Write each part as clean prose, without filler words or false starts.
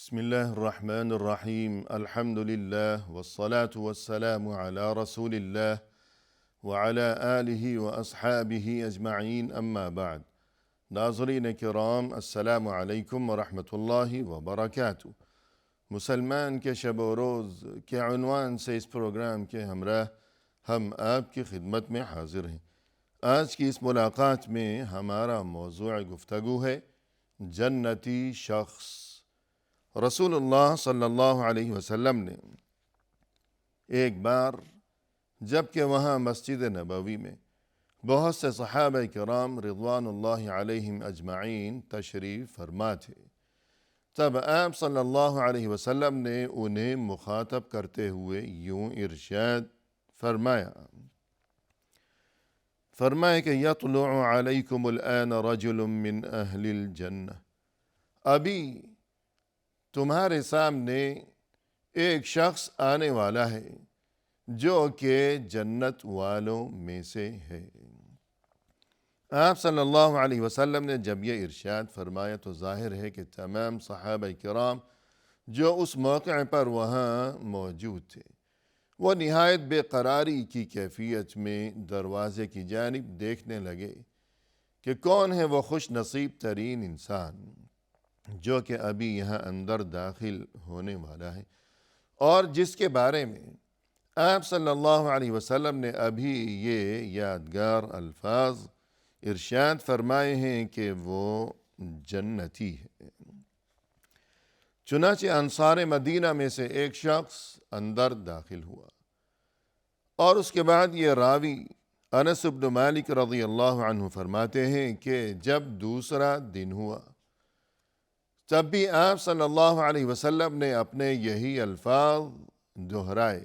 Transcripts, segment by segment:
بسم الله الرحمن الرحيم الحمد لله والصلاة والسلام على رسول الله وعلى آله وأصحابه أجمعين أما بعد ناظرین کرام السلام علیکم ورحمۃ اللہ وبرکاتہ۔ مسلمان کے شب و روز کے عنوان سے اس پروگرام کے ہمراہ ہم آپ کی خدمت میں حاضر ہیں۔ آج کی اس ملاقات میں ہمارا موضوع گفتگو ہے جنتی شخص۔ رسول اللہ صلی اللہ علیہ وسلم نے ایک بار جب کہ وہاں مسجد نبوی میں بہت سے صحابہ کرام رضوان اللہ علیہم اجمعین تشریف فرما تھے، تب آپ صلی اللہ علیہ وسلم نے انہیں مخاطب کرتے ہوئے یوں ارشاد فرمایا کہ یطلع علیکم الآن رجل من اہل الجنہ، ابھی تمہارے سامنے ایک شخص آنے والا ہے جو کہ جنت والوں میں سے ہے۔ آپ صلی اللہ علیہ وسلم نے جب یہ ارشاد فرمایا تو ظاہر ہے کہ تمام صحابہ کرام جو اس موقع پر وہاں موجود تھے وہ نہایت بے قراری کی کیفیت میں دروازے کی جانب دیکھنے لگے کہ کون ہے وہ خوش نصیب ترین انسان جو کہ ابھی یہاں اندر داخل ہونے والا ہے، اور جس کے بارے میں آپ صلی اللہ علیہ وسلم نے ابھی یہ یادگار الفاظ ارشاد فرمائے ہیں کہ وہ جنتی ہے۔ چنانچہ انصار مدینہ میں سے ایک شخص اندر داخل ہوا، اور اس کے بعد یہ راوی انس بن مالک رضی اللہ عنہ فرماتے ہیں کہ جب دوسرا دن ہوا تب بھی آپ صلی اللہ علیہ وسلم نے اپنے یہی الفاظ دہرائے،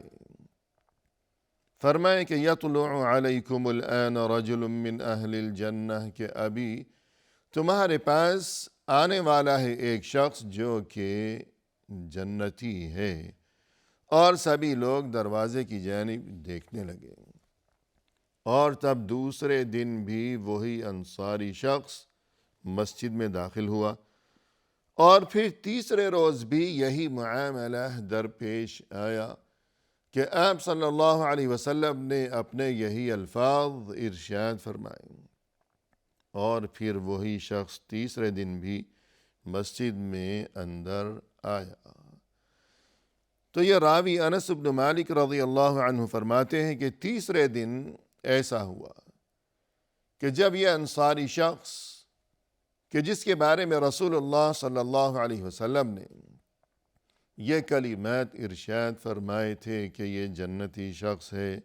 فرمائے کہ یطلع علیکم الآن رجل من اہل الجنہ، کہ ابھی تمہارے پاس آنے والا ہے ایک شخص جو کہ جنتی ہے، اور سبھی لوگ دروازے کی جانب دیکھنے لگے۔ اور تب دوسرے دن بھی وہی انصاری شخص مسجد میں داخل ہوا، اور پھر تیسرے روز بھی یہی معاملہ درپیش آیا کہ آپ صلی اللہ علیہ وسلم نے اپنے یہی الفاظ ارشاد فرمائے، اور پھر وہی شخص تیسرے دن بھی مسجد میں اندر آیا۔ تو یہ راوی انس بن مالک رضی اللہ عنہ فرماتے ہیں کہ تیسرے دن ایسا ہوا کہ جب یہ انصاری شخص کہ جس کے بارے میں رسول اللہ صلی اللہ علیہ وسلم نے یہ کلمات ارشاد فرمائے تھے کہ یہ جنتی شخص ہے،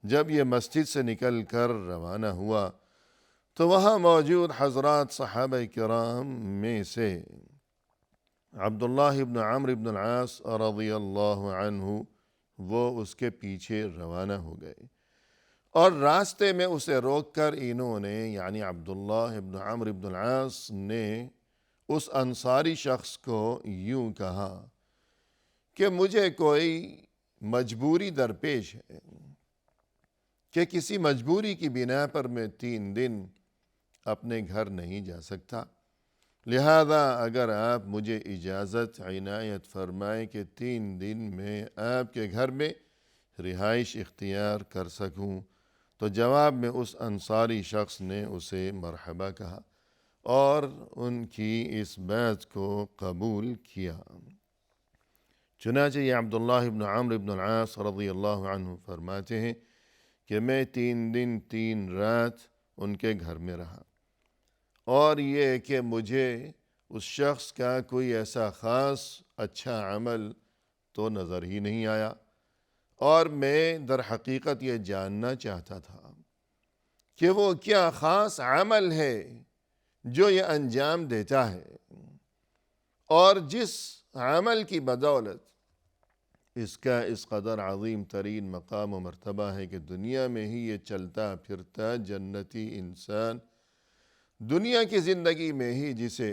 جب یہ مسجد سے نکل کر روانہ ہوا تو وہاں موجود حضرات صحابہ کرام میں سے عبداللہ بن عمرو بن العاص رضی اللہ عنہ وہ اس کے پیچھے روانہ ہو گئے، اور راستے میں اسے روک کر انہوں نے یعنی عبداللہ بن عمرو بن العاص نے اس انصاری شخص کو یوں کہا کہ مجھے کوئی مجبوری درپیش ہے کہ کسی مجبوری کی بنا پر میں 3 دن اپنے گھر نہیں جا سکتا، لہذا اگر آپ مجھے اجازت عنایت فرمائیں کہ 3 دن میں آپ کے گھر میں رہائش اختیار کر سکوں، تو جواب میں اس انصاری شخص نے اسے مرحبا کہا اور ان کی اس بات کو قبول کیا۔ چنانچہ یہ عبداللہ بن عمرو بن العاص رضی اللہ عنہ فرماتے ہیں کہ میں 3 دن 3 رات ان کے گھر میں رہا، اور یہ کہ مجھے اس شخص کا کوئی ایسا خاص اچھا عمل تو نظر ہی نہیں آیا، اور میں در حقیقت یہ جاننا چاہتا تھا کہ وہ کیا خاص عمل ہے جو یہ انجام دیتا ہے، اور جس عمل کی بدولت اس کا اس قدر عظیم ترین مقام و مرتبہ ہے کہ دنیا میں ہی یہ چلتا پھرتا جنتی انسان دنیا کی زندگی میں ہی جسے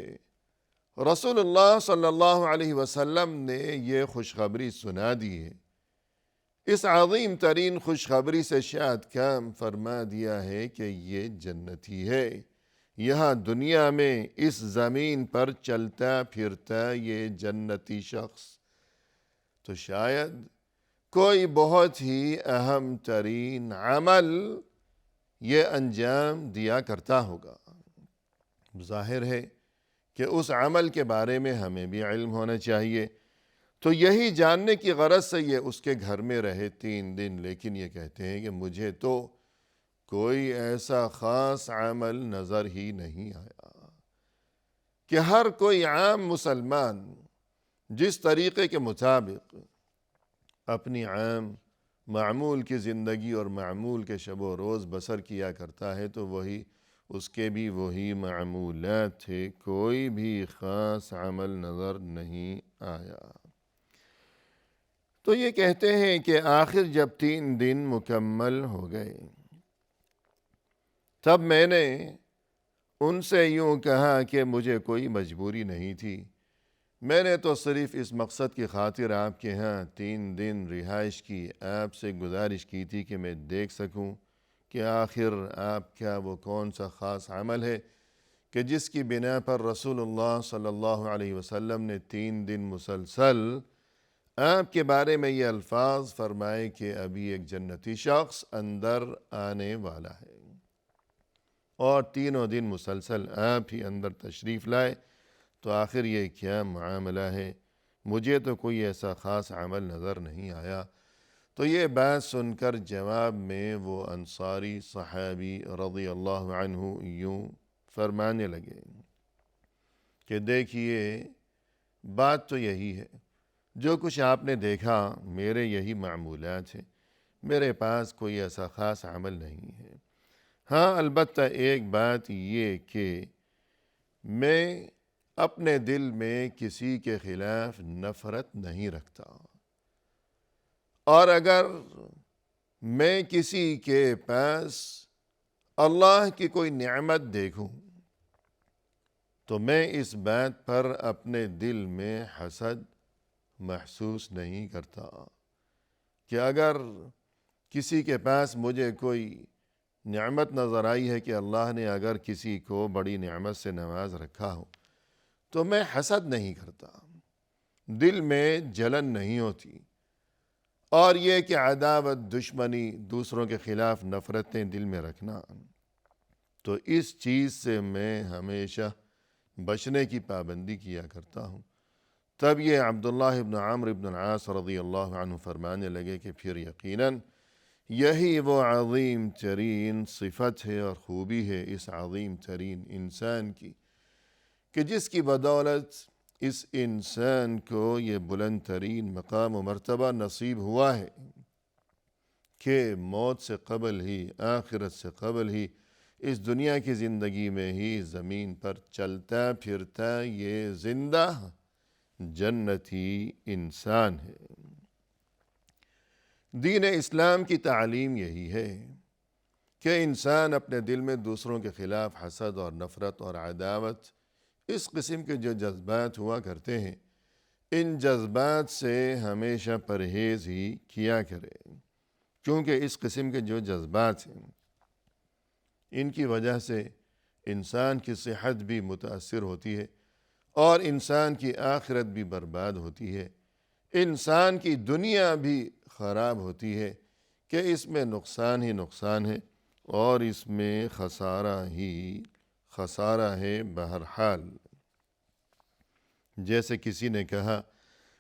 رسول اللہ صلی اللہ علیہ وسلم نے یہ خوشخبری سنا دی ہے، اس عظیم ترین خوشخبری سے شاد کام فرما دیا ہے کہ یہ جنتی ہے، یہاں دنیا میں اس زمین پر چلتا پھرتا یہ جنتی شخص تو شاید کوئی بہت ہی اہم ترین عمل یہ انجام دیا کرتا ہوگا۔ ظاہر ہے کہ اس عمل کے بارے میں ہمیں بھی علم ہونا چاہیے، تو یہی جاننے کی غرض سے یہ اس کے گھر میں رہے 3 دن، لیکن یہ کہتے ہیں کہ مجھے تو کوئی ایسا خاص عمل نظر ہی نہیں آیا کہ ہر کوئی عام مسلمان جس طریقے کے مطابق اپنی عام معمول کی زندگی اور معمول کے شب و روز بسر کیا کرتا ہے تو وہی اس کے بھی وہی معمولات تھے، کوئی بھی خاص عمل نظر نہیں آیا۔ تو یہ کہتے ہیں کہ آخر جب 3 دن مکمل ہو گئے تب میں نے ان سے یوں کہا کہ مجھے کوئی مجبوری نہیں تھی، میں نے تو صرف اس مقصد کی خاطر آپ کے ہاں 3 دن رہائش کی، آپ سے گزارش کی تھی کہ میں دیکھ سکوں کہ آخر آپ کا وہ کون سا خاص عمل ہے کہ جس کی بنا پر رسول اللہ صلی اللہ علیہ وسلم نے 3 دن مسلسل آپ کے بارے میں یہ الفاظ فرمائے کہ ابھی ایک جنتی شخص اندر آنے والا ہے، اور 3 دن مسلسل آپ ہی اندر تشریف لائے، تو آخر یہ کیا معاملہ ہے؟ مجھے تو کوئی ایسا خاص عمل نظر نہیں آیا۔ تو یہ بات سن کر جواب میں وہ انصاری صحابی رضی اللہ عنہ یوں فرمانے لگے کہ دیکھیے بات تو یہی ہے، جو کچھ آپ نے دیکھا میرے یہی معمولات ہیں، میرے پاس کوئی ایسا خاص عمل نہیں ہے۔ ہاں البتہ ایک بات یہ کہ میں اپنے دل میں کسی کے خلاف نفرت نہیں رکھتا، اور اگر میں کسی کے پاس اللہ کی کوئی نعمت دیکھوں تو میں اس بات پر اپنے دل میں حسد محسوس نہیں کرتا کہ اگر کسی کے پاس مجھے کوئی نعمت نظر آئی ہے کہ اللہ نے اگر کسی کو بڑی نعمت سے نواز رکھا ہو تو میں حسد نہیں کرتا، دل میں جلن نہیں ہوتی، اور یہ کہ عداوت دشمنی دوسروں کے خلاف نفرتیں دل میں رکھنا، تو اس چیز سے میں ہمیشہ بچنے کی پابندی کیا کرتا ہوں۔ تب یہ عبداللہ ابن عمرو ابن العاص رضی اللہ عنہ فرمانے لگے کہ پھر یقیناً یہی وہ عظیم ترین صفت ہے اور خوبی ہے اس عظیم ترین انسان کی کہ جس کی بدولت اس انسان کو یہ بلند ترین مقام و مرتبہ نصیب ہوا ہے کہ موت سے قبل ہی، آخرت سے قبل ہی، اس دنیا کی زندگی میں ہی زمین پر چلتا پھرتا یہ زندہ جنتی انسان ہے۔ دین اسلام کی تعلیم یہی ہے کہ انسان اپنے دل میں دوسروں کے خلاف حسد اور نفرت اور عداوت، اس قسم کے جو جذبات ہوا کرتے ہیں، ان جذبات سے ہمیشہ پرہیز ہی کیا کرے، کیونکہ اس قسم کے جو جذبات ہیں ان کی وجہ سے انسان کی صحت بھی متاثر ہوتی ہے اور انسان کی آخرت بھی برباد ہوتی ہے، انسان کی دنیا بھی خراب ہوتی ہے کہ اس میں نقصان ہی نقصان ہے اور اس میں خسارہ ہی خسارہ ہے بہرحال۔ جیسے کسی نے کہا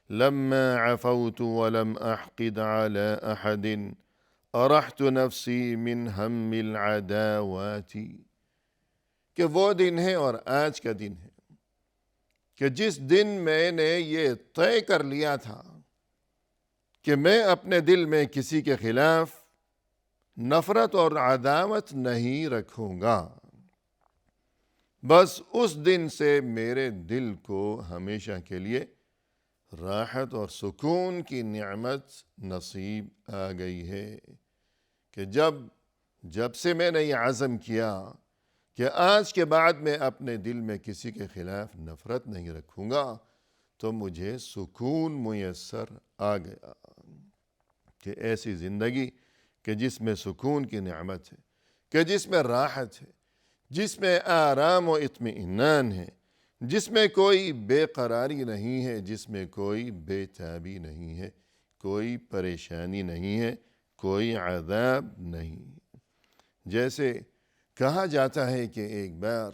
لما عفوت ولم احقد على احد ارحت نفسی من ہم العداوات، کہ وہ دن ہے اور آج کا دن ہے کہ جس دن میں نے یہ طے کر لیا تھا کہ میں اپنے دل میں کسی کے خلاف نفرت اور عداوت نہیں رکھوں گا، بس اس دن سے میرے دل کو ہمیشہ کے لیے راحت اور سکون کی نعمت نصیب آ گئی ہے کہ جب سے میں نے یہ عزم کیا کہ آج کے بعد میں اپنے دل میں کسی کے خلاف نفرت نہیں رکھوں گا تو مجھے سکون میسر آ گیا کہ ایسی زندگی کہ جس میں سکون کی نعمت ہے، کہ جس میں راحت ہے، جس میں آرام و اطمینان ہے، جس میں کوئی بے قراری نہیں ہے، جس میں کوئی بے تابی نہیں ہے، کوئی پریشانی نہیں ہے، کوئی عذاب نہیں ہے۔ جیسے کہا جاتا ہے کہ ایک بار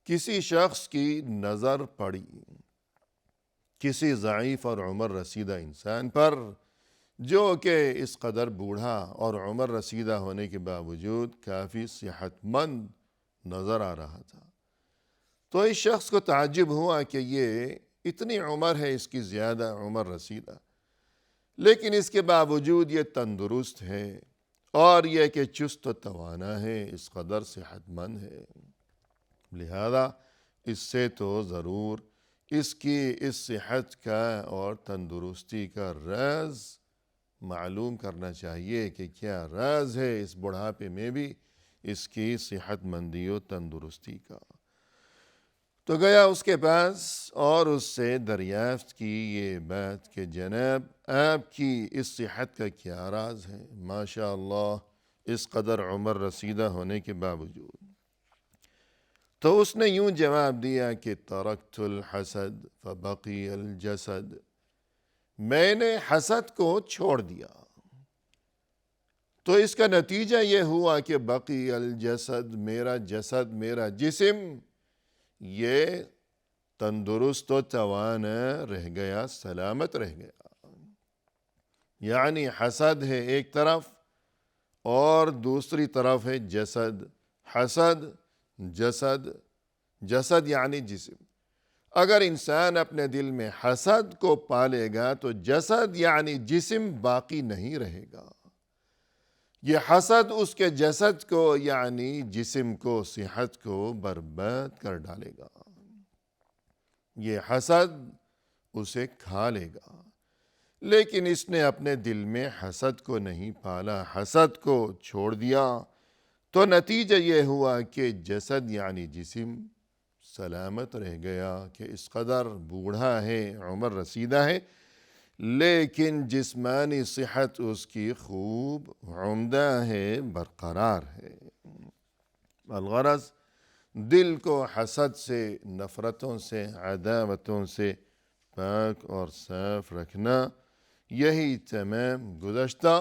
کسی شخص کی نظر پڑی کسی ضعیف اور عمر رسیدہ انسان پر، جو کہ اس قدر بوڑھا اور عمر رسیدہ ہونے کے باوجود کافی صحت مند نظر آ رہا تھا۔ تو اس شخص کو تعجب ہوا کہ یہ اتنی عمر ہے اس کی، زیادہ عمر رسیدہ، لیکن اس کے باوجود یہ تندرست ہے، اور یہ کہ چست و توانا ہے، اس قدر صحت مند ہے۔ لہذا اس سے تو ضرور اس کی اس صحت کا اور تندرستی کا راز معلوم کرنا چاہیے کہ کیا راز ہے اس بڑھاپے میں بھی اس کی صحت مندی و تندرستی کا۔ تو گیا اس کے پاس اور اس سے دریافت کی یہ بات کہ جناب آپ کی اس صحت کا کیا راز ہے، ماشاء اللہ اس قدر عمر رسیدہ ہونے کے باوجود۔ تو اس نے یوں جواب دیا کہ ترکت الحسد فبقی الجسد، میں نے حسد کو چھوڑ دیا، تو اس کا نتیجہ یہ ہوا کہ بقی الجسد، میرا جسد، میرا جسم یہ تندرست و توانا رہ گیا، سلامت رہ گیا۔ یعنی حسد ہے ایک طرف اور دوسری طرف ہے جسد۔ حسد، جسد، جسد یعنی جسم۔ اگر انسان اپنے دل میں حسد کو پالے گا تو جسد یعنی جسم باقی نہیں رہے گا۔ یہ حسد اس کے جسد کو یعنی جسم کو، صحت کو برباد کر ڈالے گا۔ یہ حسد اسے کھا لے گا، لیکن اس نے اپنے دل میں حسد کو نہیں پالا، حسد کو چھوڑ دیا، تو نتیجہ یہ ہوا کہ جسد یعنی جسم سلامت رہ گیا، کہ اس قدر بوڑھا ہے، عمر رسیدہ ہے، لیکن جسمانی صحت اس کی خوب عمدہ ہے، برقرار ہے۔ الغرض دل کو حسد سے، نفرتوں سے، عداوتوں سے پاک اور صاف رکھنا، یہی تمام گزشتہ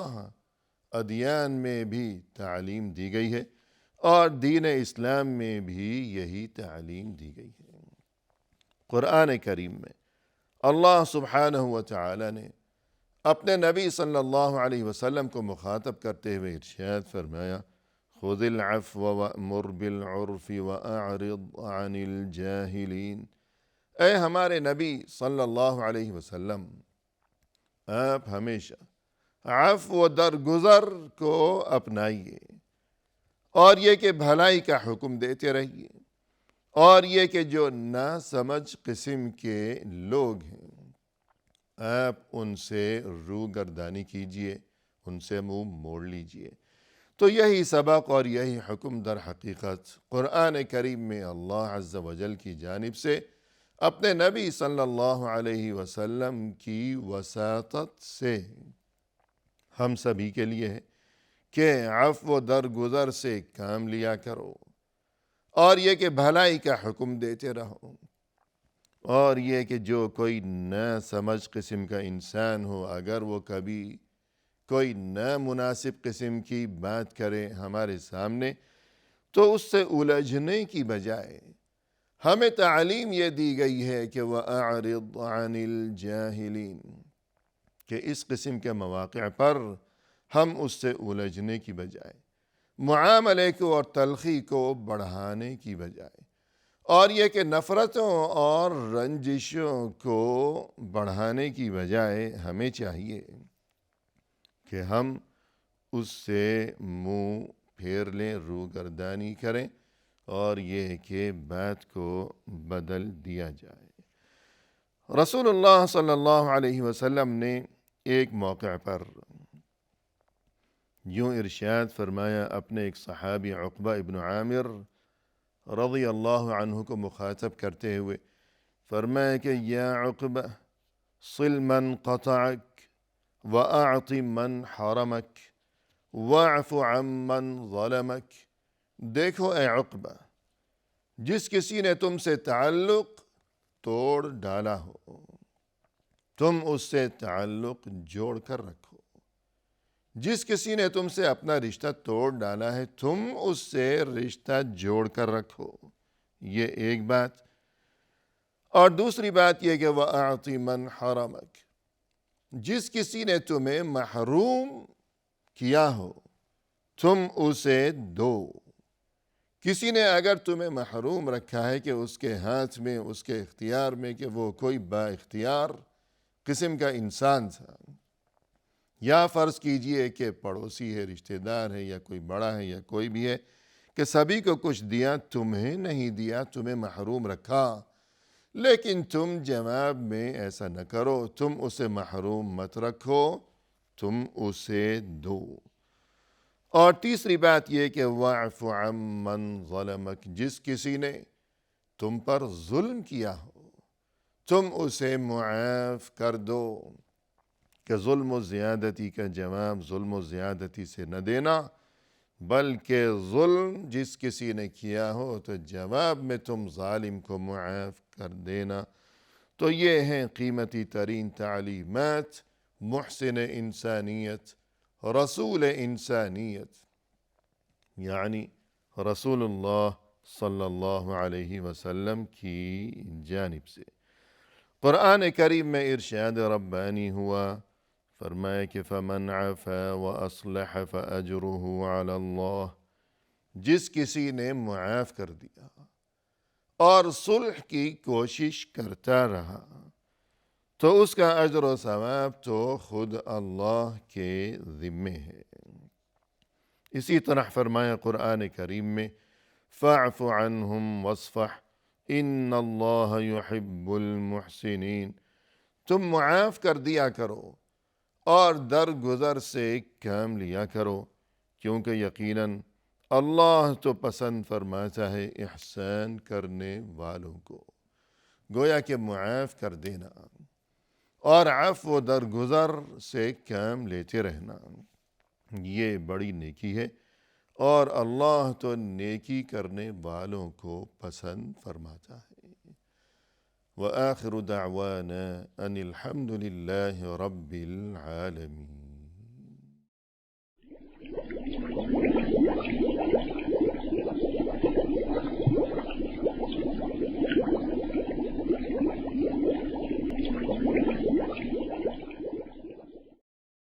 ادیان میں بھی تعلیم دی گئی ہے، اور دین اسلام میں بھی یہی تعلیم دی گئی ہے۔ قرآن کریم میں اللہ سبحانہ و تعالی نے اپنے نبی صلی اللہ علیہ وسلم کو مخاطب کرتے ہوئے ارشاد فرمایا، خذ العفو وأمر بالعرف وأعرض عن الجاہلین۔ اے ہمارے نبی صلی اللہ علیہ وسلم، آپ ہمیشہ عفو و درگزر کو اپنائیے، اور یہ کہ بھلائی کا حکم دیتے رہیے، اور یہ کہ جو ناسمجھ قسم کے لوگ ہیں آپ ان سے روگردانی کیجئے، ان سے منہ موڑ لیجئے۔ تو یہی سبق اور یہی حکم در حقیقت قرآن کریم میں اللہ عز و جل کی جانب سے اپنے نبی صلی اللہ علیہ وسلم کی وساطت سے ہم سبھی کے لیے ہے کہ عفو و درگزر سے کام لیا کرو، اور یہ کہ بھلائی کا حکم دیتے رہو، اور یہ کہ جو کوئی ناسمجھ قسم کا انسان ہو، اگر وہ کبھی کوئی نامناسب قسم کی بات کرے ہمارے سامنے، تو اس سے الجھنے کی بجائے ہمیں تعلیم یہ دی گئی ہے کہ وَأَعْرِضْ عَنِ الْجَاهِلِينَ، کہ اس قسم کے مواقع پر ہم اس سے الجھنے کی بجائے، معاملے کو اور تلخی کو بڑھانے کی بجائے، اور یہ کہ نفرتوں اور رنجشوں کو بڑھانے کی بجائے ہمیں چاہیے کہ ہم اس سے منہ پھیر لیں، روگردانی کریں، اور یہ کہ بات کو بدل دیا جائے۔ رسول اللہ صلی اللہ علیہ وسلم نے ایک موقع پر یوں ارشاد فرمایا اپنے ایک صحابی عقبہ ابن عامر رضی اللہ عنہ کو مخاطب کرتے ہوئے، فرمایا کہ یا عقبہ صل من قطعک وأعط من حرمک واعف عن من ظلمک دیکھو اے عقبہ، جس کسی نے تم سے تعلق توڑ ڈالا ہو تم اس سے تعلق جوڑ کر رکھو، جس کسی نے تم سے اپنا رشتہ توڑ ڈالا ہے تم اس سے رشتہ جوڑ کر رکھو، یہ ایک بات۔ اور دوسری بات یہ کہ وَأَعْطِ مَنْ حَرَمَكَ، جس کسی نے تمہیں محروم کیا ہو تم اسے دو۔ کسی نے اگر تمہیں محروم رکھا ہے کہ اس کے ہاتھ میں، اس کے اختیار میں، کہ وہ کوئی با اختیار قسم کا انسان تھا، یا فرض کیجئے کہ پڑوسی ہے، رشتہ دار ہے، یا کوئی بڑا ہے، یا کوئی بھی ہے، کہ سبھی کو کچھ دیا، تمہیں نہیں دیا، تمہیں محروم رکھا، لیکن تم جواب میں ایسا نہ کرو، تم اسے محروم مت رکھو، تم اسے دو۔ اور تیسری بات یہ کہ وَاعْفُ عَمَّنْ ظَلَمَكَ، جس کسی نے تم پر ظلم کیا ہو تم اسے معاف کر دو، کہ ظلم و زیادتی کا جواب ظلم و زیادتی سے نہ دینا، بلکہ ظلم جس کسی نے کیا ہو تو جواب میں تم ظالم کو معاف کر دینا۔ تو یہ ہیں قیمتی ترین تعلیمات محسن انسانیت، رسول انسانیت، یعنی رسول اللہ صلی اللہ علیہ وسلم کی جانب سے۔ قرآن کریم میں ارشاد ربانی ہوا، فرمایا کہ فَمَنْ عَفَا وَأَصْلَحَ فَأَجْرُهُ عَلَى اللَّهِ، جس کسی نے معاف کر دیا اور صلح کی کوشش کرتا رہا تو اس کا اجر و ثواب تو خود اللہ کے ذمے ہے۔ اسی طرح فرمایا قرآن کریم میں فَاعْفُ عَنْهُمْ وَاصْفَحْ إِنَّ اللَّهَ يُحِبُّ الْمُحْسِنِينَ، تم معاف کر دیا کرو اور درگزر سے کام لیا کرو، کیونکہ یقیناً اللہ تو پسند فرماتا ہے احسان کرنے والوں کو۔ گویا کہ معاف کر دینا اور عفو و درگزر سے کام لیتے رہنا، یہ بڑی نیکی ہے، اور اللہ تو نیکی کرنے والوں کو پسند فرماتا ہے۔ وآخر دعوانا ان الحمد للہ رب العالمین۔